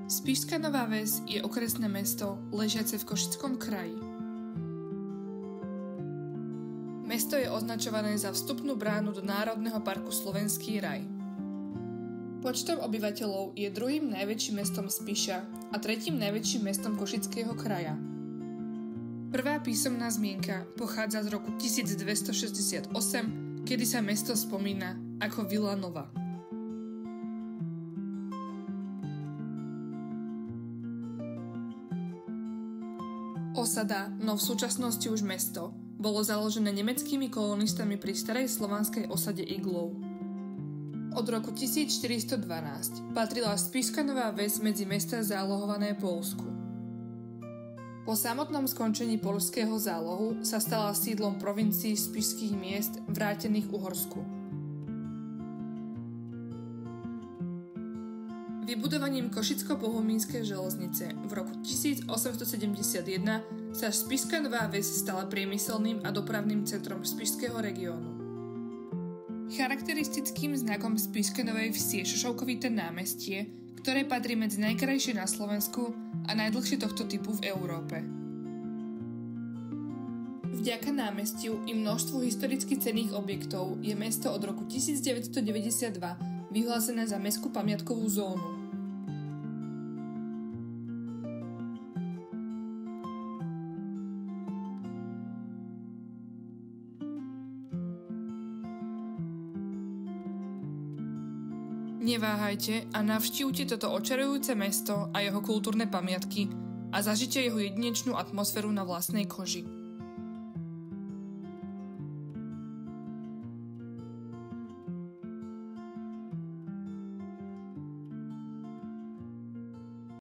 Spišská Nová Ves je okresné mesto ležiace v Košickom kraji. Mesto je označované za vstupnú bránu do Národného parku Slovenský raj. Počtom obyvateľov je druhým najväčším mestom Spiša a tretím najväčším mestom Košického kraja. Prvá písomná zmienka pochádza z roku 1268, kedy sa mesto spomína ako Vila Nova. Osada, no v súčasnosti už mesto, bolo založené nemeckými kolonistami pri starej slovanskej osade Iglov. Od roku 1412 patrila Spišská Nová Ves medzi mestá zálohované Poľsku. Po samotnom skončení poľského zálohu sa stala sídlom provincií spišských miest vrátených Uhorsku. Vybudovaním Košicko-Bohumínskej železnice v roku 1871 sa Spišská Nová Ves stala priemyselným a dopravným centrom spišského regiónu. Charakteristickým znakom Spišskej Novej Vsi je šošovkovité námestie, ktoré patrí medzi najkrajšie na Slovensku a najdlhšie tohto typu v Európe. Vďaka námestiu i množstvu historicky cenných objektov je mesto od roku 1992 vyhlásené za mestskú pamiatkovú zónu. Neváhajte a navštívte toto očarujúce mesto a jeho kultúrne pamiatky a zažite jeho jedinečnú atmosféru na vlastnej koži.